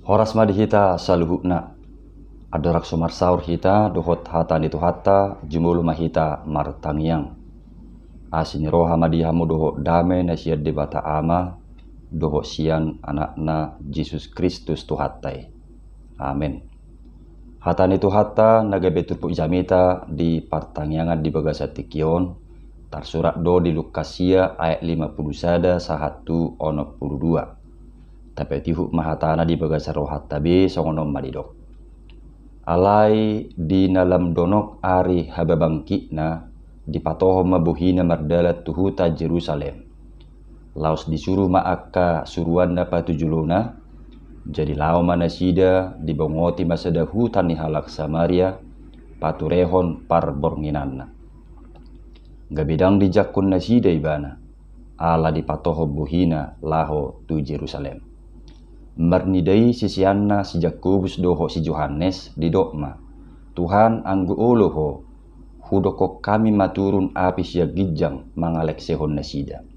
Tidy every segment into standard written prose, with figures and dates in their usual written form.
Horas madi hita saluhukna. Adorak sumar saur hita dohot hata nitu hata jumulu mahita martangiang. Asin roha madi hamu dohot dame na siad debata ama dohot sian anakna Yesus Kristus tuhatai. Amin. Hata nitu hata nagabetur pu jamita di partangiangan di bagasati kion tarsurat do di Lukasia ayat 51 sahatu onok 22. Tapi tihuk mahatana di bagasar rohat tabi songonom madidok. Alai di dalam donok ari hababangkikna di patoho mabuhina mardalat tuhuta Jerusalem. Laos disuruh maaka suruan dapat tujuluna. Jadi lao manasida di bongoti masada hutan ni halak Samaria paturehon parbornginanna. Gabidang di jakun nasida ibana. Ala di patoho buhina laho tu Jerusalem. Marnidai sisianna si Jakobus doho si Johannes di dokma. Tuhan anggu oloho hudoko kami maturun api sia gijang mangalek sehon nasida.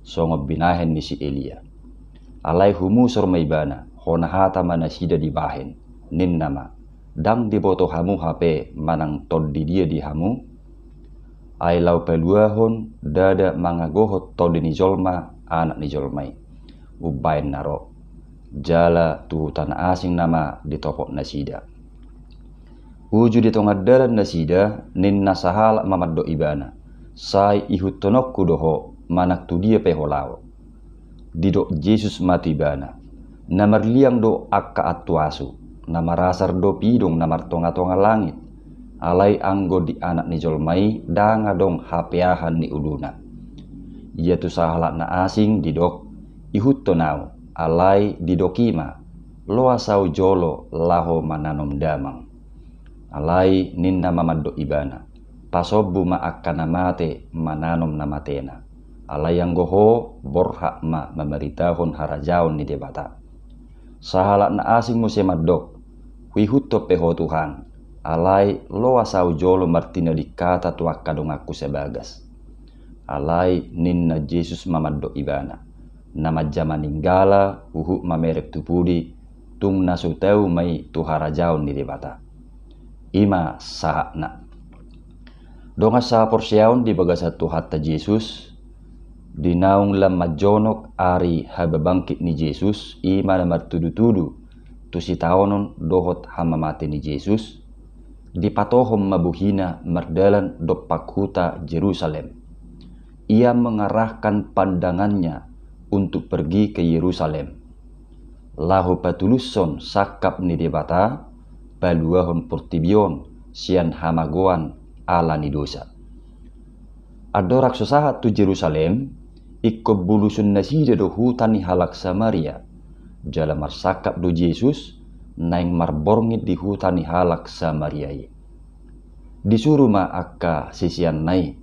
Songob binahen ni si Elia. Alai humu sormaibana hona hata manasida di bahen. Nin nama dang di boto hamu hape manang tod di dia di hamu. Ai lau peluahon dada mangagohot tod ni jolma anak ni jolmai. Ubain naro. Jala tuhu tanah asing nama di topok nasida. Uju di tongah dalan nasida nin nasahala mamaddo ibana. Sai ihut tonokku doho manak tu dia peholao. Didok Yesus mati ibana. Namar liang do akka atuasu. Namar rasar do pidong namar tonga-tonga langit. Alai anggo di anak ni jolmai danga dong hapeahan ni uluna. Ia tu sahala na asing didok ihut tonau. Alai didokima loa sau jolo laho mananom damang. Alai ninna mamaddo ibana pasobbu ma akkana mate mananom namatena. Alai yang goho borhak ma memeritahon harajaon ni debata. Sahalak na asing muse maddok huihutto peho Tuhan. Alai loa sau jolo martina dikata tuakka dong aku sebagas. Alai ninna Yesus mamaddo ibana. Nama zaman ninggala uhuk mamerek tupudi tung nasuteu mai tuharajaun ni debata. Ima sahakna. Donga sa porsiaun di bagasa tuhatta Yesus di naung lam majonok ari hababangkit ni Yesus ima namar tudu-tudu tu si taonon dohot hama mati ni Yesus di patohom mabuhina mardalan dopak huta Jerusalem. Ia mengarahkan pandangannya untuk pergi ke Yerusalem. Lahu patuluson sakap ni debata, paluahon portibion, sian hamagoan ala ni dosa. Adorak sosahat tu Jerusalem, ikko bulusun nasida do hutani halak Samaria. Jala marsakap do Yesus, naing marborngit di hutani halak Samaria. Disuruh ma akka sisian nai,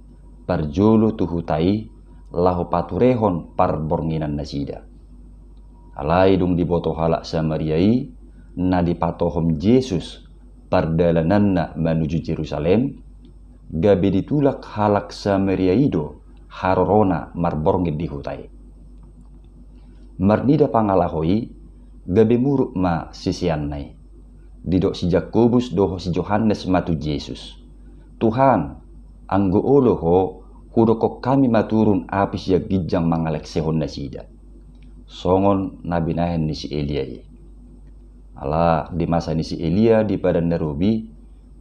parjolo tu hutai, lahu paturehon parbornginan nasida. Alai dung di boto halak Samariai na di patohom Yesus pardalananna menuju Jerusalem gabe ditulak halak Samariaido harorona marborngit di hutai. Marnida pangalahoi gabe muruk ma sisian nai. Didok si Jakobus doho si Johannes matu Yesus. Tuhan anggo oloho hudoko kami maturun api sia gijang mangalek sehon nasida. Songon nabinahen ni si Elia. Ala di masa ni si Elia di padan narobi,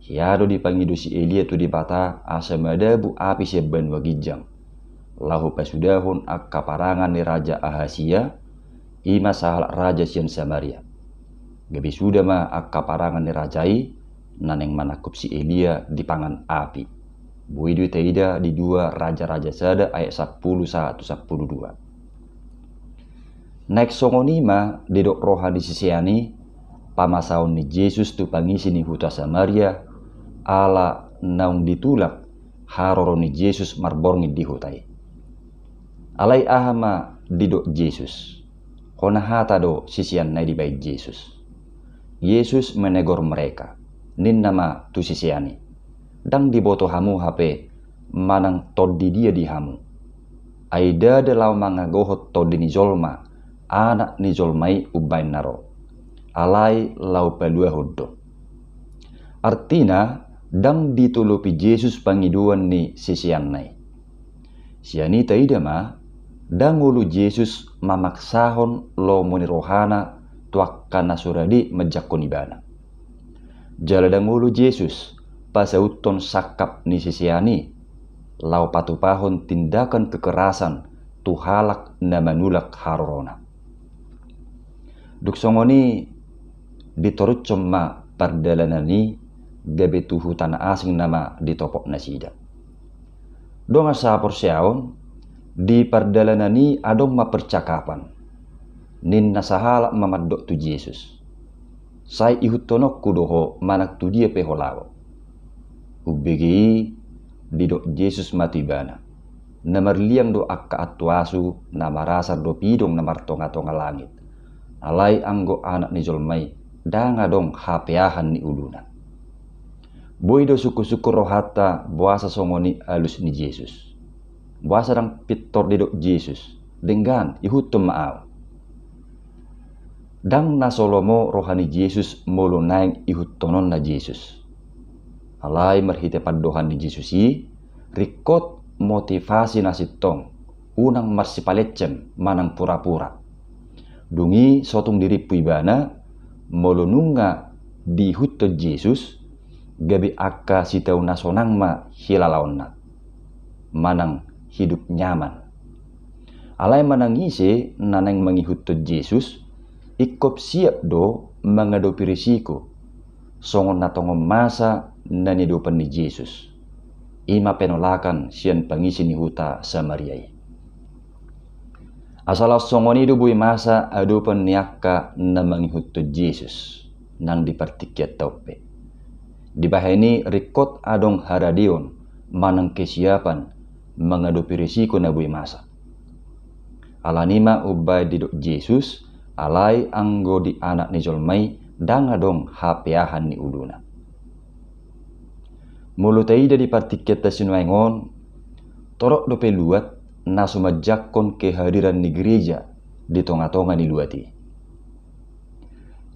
hiado dipangido si Elia tu di bata asa madabu api sia banwa gijang. Lahu pasudahon akka parangan ni Raja Ahasia, ima sahal Raja sian Samaria. Gabi sudah ma akka parangan ni Rajai, naneng manakup si Elia di pangan api. Buidu taida di 2 Raja-Raja Sada ayat 10-1-12. Naik songonima dedok roha di sisiani pamasaun ni Yesus tu pangisi ni huta Samaria ala naung ditulak haroro ni Yesus marborngit di hutai. Alai ahama didok Yesus. Kona hata do sisian nai di bait Yesus. Yesus menegor mereka. Nin nama tu sisiani. Dang di boto hamu hape manang tod di dia di hamu. Aida de lau mangagohot tod ni jolma anak ni jolmai ubain naro. alai lau palua hoddo. Artina dang ditulupi Yesus pangiduan ni sisiannai. Sianita idama dang ulu Yesus mamaksahon lo moni rohana tuakkana suradi majakon ibana. Jala dang ulu Yesus pasauton sakap ni sisiani lau patupahon tindakan kekerasan tuhalak na manulak harorona. Duksongoni ditorut cuma pardalanani gabe tuhu tanah asing nama ditopok nasida. Donga sapor siaon di pardalanani adong ma percakapan nin nasahala mamadok tu Yesus. Sai ihutonok kudoho manak tu dia peholawo. Ubegi didok Yesus matibana. Namar liang do akka atuasu namarasar do pidong namar tonga-tonga langit. Alai anggo anak ni jolmai danga dong hapeahan ni uluna. Boy do suku-suku rohata buasa songoni alus ni Yesus. Buasa dang pitor didok Yesus. Denggan ihutum maaw. Dang nasolomo rohani Yesus molo naing ihutonon na Yesus. Alai merhite padohan ni Yesus i rikot motivasi nasitong unang marsipalecem manang pura-pura. Dungi sotong diri puibana molonunga dihuto Yesus gabi akka sitau nasonang ma hilalaonna manang hidup nyaman. Alai manangise nanang mangihuto Yesus ikop siap do menghadapi risiko songon natongom masa nanidupan ni Yesus. Ima penolakan sian pangisi ni huta Samariai. Asala songoni do bui masa adupan niaka na mangihuto Yesus nang dipartikyat taupe. Di bahani rikot adong haradion manang kesiapan menghadapi risiko na bui masa. Alanima ubay didok Yesus alai anggo di anak ni jolmai dang adong hapeahan ni uluna. Mulutai dari partiket sinuangon torok dope luat na sumajakon kehadiran ni gereja di tonga-tonga ni luati.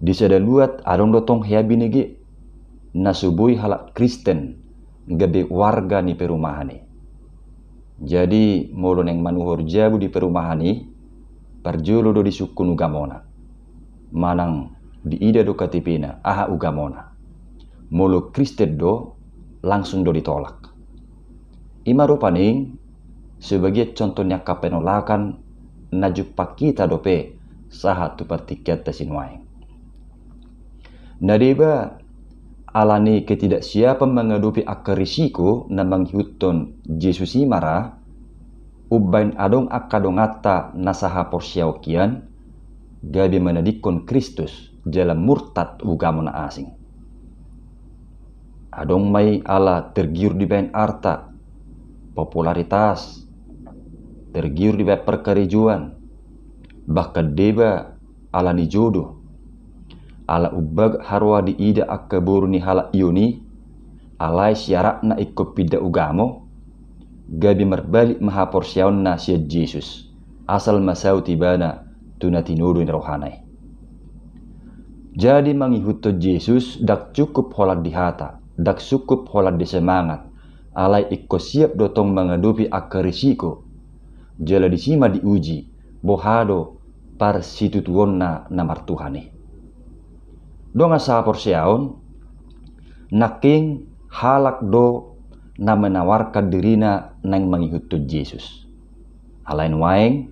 Di sada luat adong dotong heabi nege na subui halak Kristen gabe warga ni perumahani. Jadi molo neng manuhor jabu di perumahani parjolo do di sukun ugamona. Manang di ida do katipina aha ugamona. Molo Kristen do langsung do ditolak. Ima rupaning sebagai contohnya kapenolakan najupak kita dope sahat tu partiket tasinuai. Nadeba alani ketidaksiapan menghadapi akar risiko na menghuton Yesus imara ubain adong akadongata nasaha porsiaukian gabi menadikon Kristus jalan murtad ugamona asing. Adong may ala tergiur di bayan arta, popularitas, tergiur di bayan perkerijuan, bahkan deba ala ni jodoh, ala ubag harwa di ida akaburu ni hala iuni, alai syarak na ikut pida ugamo, gabi merbalik maha porsyaon na siya Yesus, asal masau tibana tunatinudo ni rohanay. Jadi mangihuto Yesus dak cukup holat di hata, dak cukup holat di semangat, alai ikko siap dotong menghadapi akar risiko. Jala disima diuji, bohado par situtuonna namar Tuhane. Donga sa porsiaon, naking halak do na menawarkan dirina nang mangihuto Yesus. Alain waeng,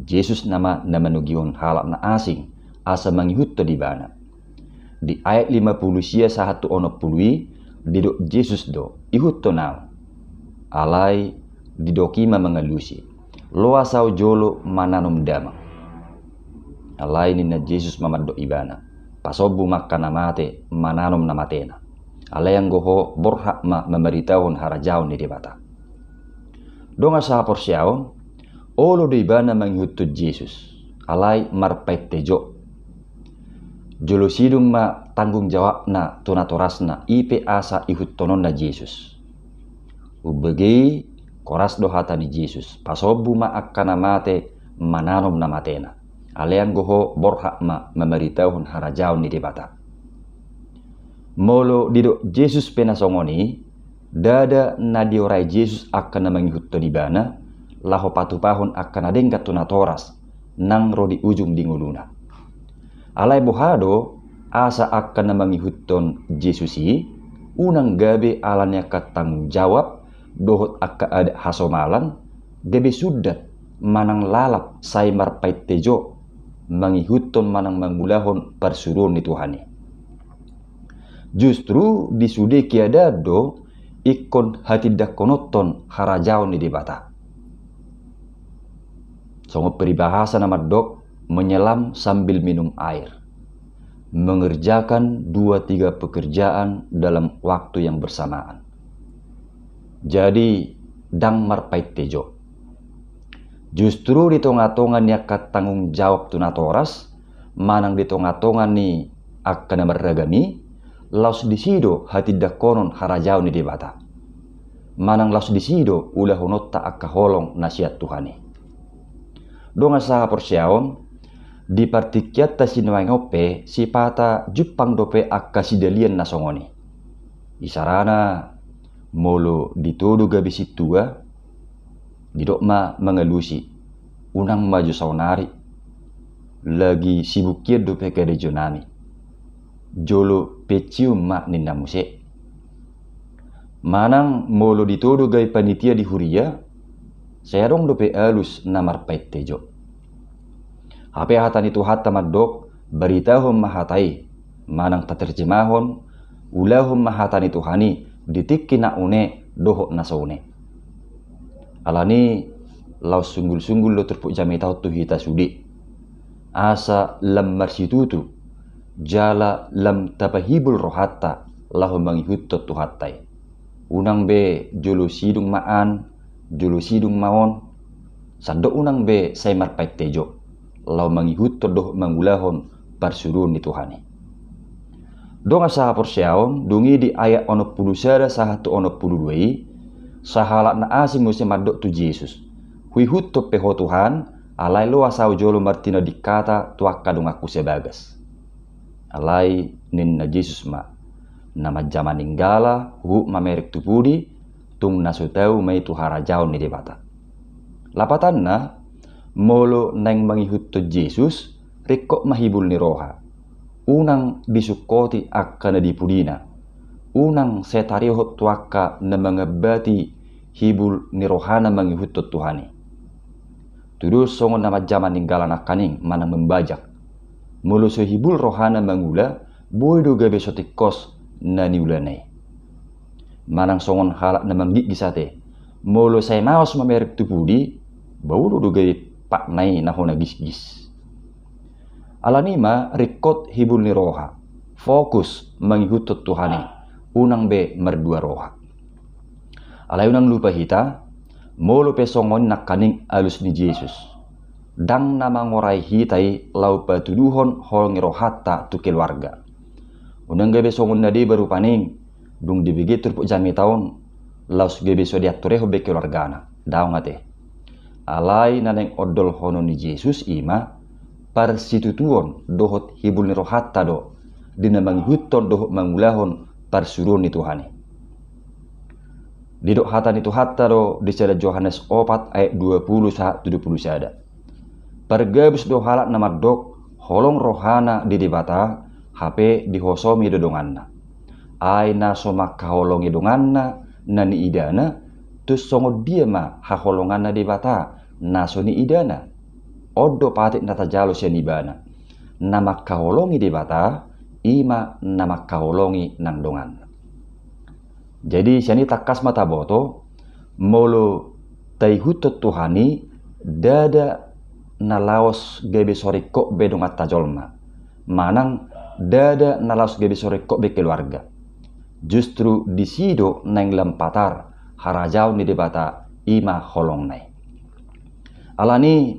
Yesus nama namanugion halak na asing, asa mangihuto di bana. Di ayat 50 sia sahatu ono pului, didok Yesus do ihuto nau alai didokima mengalusi loa sau jolo mananom damang alai nina Yesus mamaddo ibana pasobu makana mate mananom namatena alai yang goho borhak ma memeritahun harajaun ni debata donga sa porsiaon olo de ibana menghuto Yesus alai marpait tejo jolo sidung ma tanggung jawab na tunatorasna ipe asa ihutonon na Yesus. Ubegi koras do hata ni Yesus. Pasobu ma akkana mate mananom na matena. Alean goho borhak ma memeritaun harajaun ni debata. Molo didok Jesus penasongoni, dada na diorai Jesus akan namangihutto di bana, laho patupahon akan adengkat tunatoras, nang rodi ujung dinguluna. Alai bohado, asa akan namangihutton Jesusi, unang gabe alanya katanggung jawab, dohot akka ada hasomalan, gabe sudat, manang lalap say marpait tejo, mangihutton manang mangulahon persuruan ni Tuhani. Justru disude kiada do ikon hati dakonoton harajaun ni debata. Songo peribahasa nama dok menyelam sambil minum air. Mengerjakan 2-3 pekerjaan dalam waktu yang bersamaan. Jadi dang marpait tejo. Justru di tonga-tongan yakat tanggung jawab tunatoras, manang di tonga-tongan ni akan meragami, laus disido hati dakonon harajaun ni debata. Manang laus disido ulah honota akka holong nasihat Tuhani. Donga saha porsiaon, di partikiat tasinwai ngope si pata jupang dope akka sidalian nasongoni. Isarana molo ditodo gabi situa, didok ma mengelusi, unang maju saunari, lagi sibukiat dope kade jonami. Jolo pecium mak ninda muse. Manang molo ditodo gai panitia di huria, serong dope alus namar pait tejo. Hape hatan itu hatta madok beritahum mahatai, manang taterjemahon, ulahum mahatan itu hani ditikki na une dohok nasaune. Alani lau sunggul-sunggul lo terpuk jami tau tu hita sudi. Asa lam marsitutu jala lam tapahibul rohatta lahu mangihutto tuhattai. Unang be jolo sidung maan, jolo sidung maon, sando unang be say marpait tejo, lau mangihutto doh mangulahon parsurun ni Tuhani. Donga saha porsiaon, dungi di ayat 60 saha tu 62, sahalak na asing musim madok tu Yesus. Hui hutto peho Tuhan, alai lo asau jolo martina dikata tuakka dong aku sebagas. Alai ninna Jesus ma nama zaman ninggala hu mamerek tupudi tung nasutau mai tu harajaun ni debata. Lapatanna molo neng mangihutto Jesus rikok mahibul ni roha. Unang bisukoti akan dipudina. Unang setarihot tuakka na mangabati hibul ni rohana mangihutto Tuhani. Tudus songon nama zaman ninggala nakaning manang membajak. Molo so hibul rohana mangula, boydo gabe sotikos na niulanay. Manang songon halak na manggit gisate, molo say maos mamerek tupudi, baudo do gabe pak nai na hona gis-gis. Alanima rikot hibul ni roha, fokus mangihutut Tuhani, unang be merdua roha. Alay unang lupa hita, molo pesongon nakaning alus ni Jesus. Dang nama ngorai hitai lau patuduhon hol ngirohata tu keluarga. Unang gabe songon nadi baru paning, dung dibigi turpuk jami taon, laus gabe so diatureho be keluargana. Daong ate. Alai naneng odol hono ni Jesus ima, parsitutuon dohot hibul nirohata do, dinamang huton dohot mangulahon parsurun ni Tuhani. Didok hatan itu hatta do disada Yohanes 4 ayat 20 sahat 70 sada. Pergabus do halak nama dok holong rohana di debata HP dihosomi dodonganna. Aina somak kaholongi donganna nani idana tus songo dia ma haholonganna debata nasoni idana. Odo patik nata jalo senibana. Nama kaholongi debata ima nama kaholongi nang donganna. Jadi siani takas mata boto molo taihutot Tuhani dada nalaos gebe sorikok bedong atajolma. Manang dada nalaos gebe sorikok be keluarga. Justru disido neng lempatar harajau ni debata ima holong nai. Alani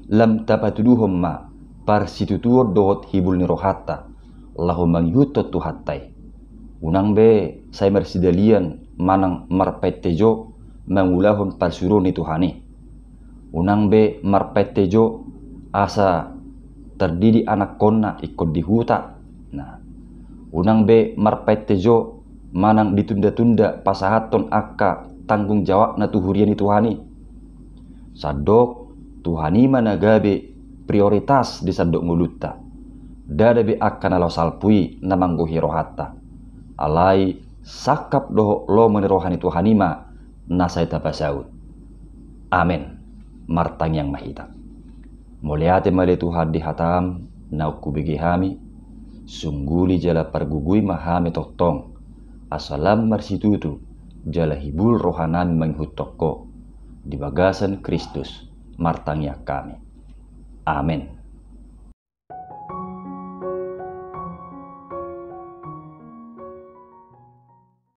lam tapatuduhom ma parsitutuor dohot hibul ni rohata lahu manghutot tuhattai. Unang be saya mersidalian manang marpet tejo mangulahon parsurun ni Tuhani. Unang be marpet tejo asa terdidi anak konna ikut di huta. Nah, unang be marpetejo manang ditunda-tunda pasahaton akka tanggung jawab na tuhurian Tuhani. Sadok Tuhani managabe prioritas di sadok ngulutta. Dada be akka nalaw salpui namanggohi rohatta. Alai sakap doho lo menirohani Tuhanima nasay tapasaud. Amin. Martang yang mahita. Muliate male Tuhan di hatam na kubigi hami. Sungguli jala pargugui mahami totong. Asalam marsitutu jala hibul rohanan menghutoko di bagasan Kristus martangnya kami. Amin.